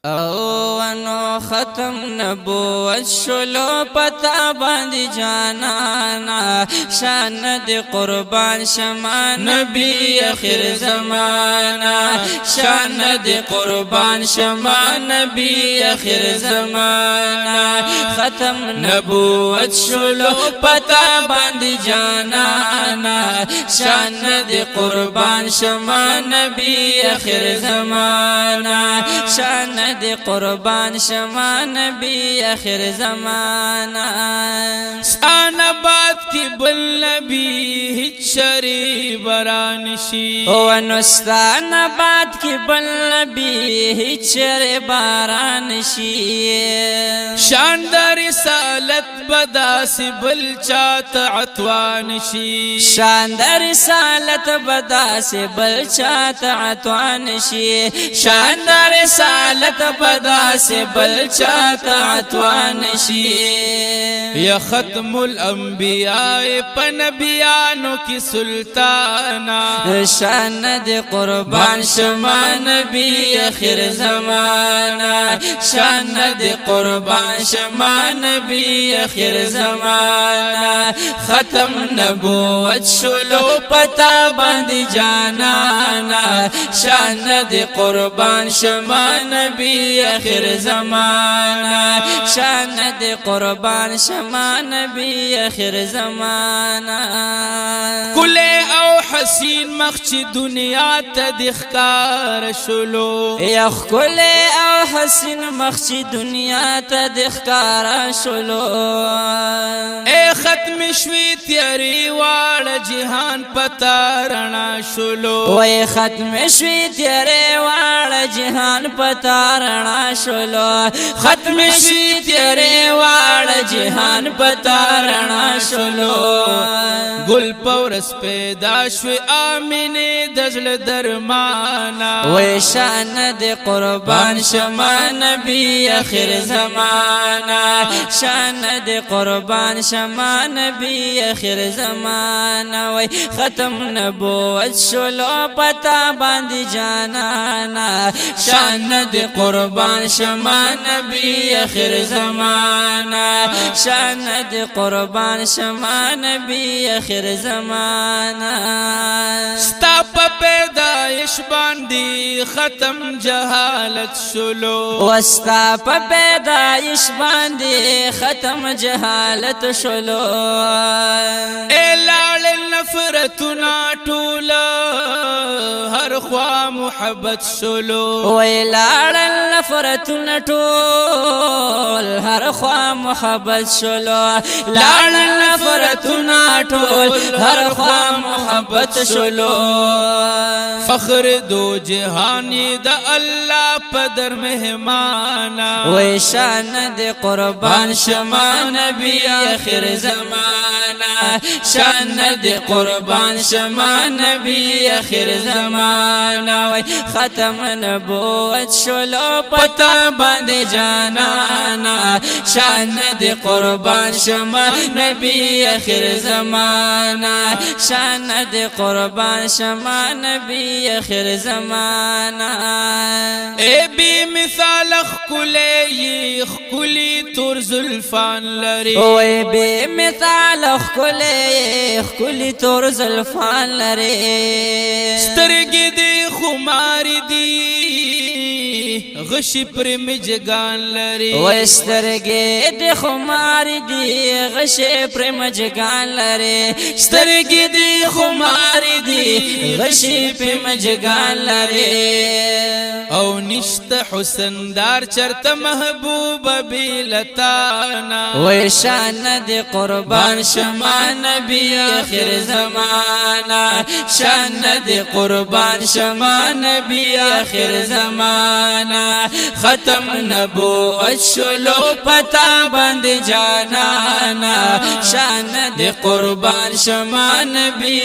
نو ختم نبوت شلو پتا باندې جانانا شان دې قربان شما نبی اخر زمانہ شان دې قربان شما نبی اخر زمانہ ختم نبوت شلو پتا باندې جانانا شان دې قربان شما نبی اخر زمانہ شان دے قربان شما نبی آخر زمانہ ستان بات کی بل نبی ہچ شری برانشی ونستان بات کی بل نبی ہچ شری برانشی شاندار رسالت بداس بل چات عطوانشی شاندار رسالت بداس بل چات عطوانشی شاندار رسالت بدا سے بل چاہتا عطوان شی یا ختم الانبیاء پنبیانوں کی سلطانہ شان دے قربان شما نبی آخر زمانہ شان دے قربان شما نبی آخر زمانہ ختم نبوت شلو پتا باندې جانانا شان دے قربان شما نبی آخر زمانہ شان دے قربان شما نبی آخر زمانہ کلے او حسین مخچ دنیا تا دخکار شلو یخ کلے او حسین مخچ دنیا تا دخکار شلو اے ختم شوی تیاری واڑ جہان پتا رنا شلو وے ختم شوی تیرے واڑ جہان پتا رنا شلو ختم شوی تیرے واڑ جہان پتا رنا شلو گل پورس پیدا شوی آمین دزل درمانا وے شان دے قربان شما نبی آخر زمانہ شان دے قربان شما نبی آخر زمانہ وے ختم نبوت شلو پتا باندې جانانا شان دے قربان شما نبی آخر زمانہ شان دے قربان شما نبی آخر زمانہ ستا پا پیدایش باندی ختم جہالت شلو وستا پا پیدایش باندې ختم جہالت شلو اے لال نفرتنا ٹولا ہر خواہ محبت شلو وی لاړ نفرتنا ټول هر خوا محبت شلو لاړ نفرتنا ټول هر خوا محبت شلو فخر دو جہانی دا اللہ پدر مہمانا وی شان دے قربان شما نبی آخر زمانہ شان دے قربان شما نبی آخر زمانہ وی ختم نبوت شلو پتا باندې جانانا شان دے قربان شما نبی آخر زمانہ شان دے قربان شما نبی آخر زمانہ اے بی مثال اخکلی اخکلی تور زلفان لری وی بے مثال اخکلی تور زلفان لری سترگی دی خماری دی غشی پر مجگان لری وی سترگی دی خماری دی غشی پر مجگان لری سترگی دی خماری دی غشی پر مجگان لری او نشت حسن دار چرت محبوب بیلتانا وی شان دے قربان شما نبی آخر زمانہ شان دے قربان شما نبی آخر زمانہ ختم نبوت شلو پتا باندې جانانا شان دے قربان شما نبی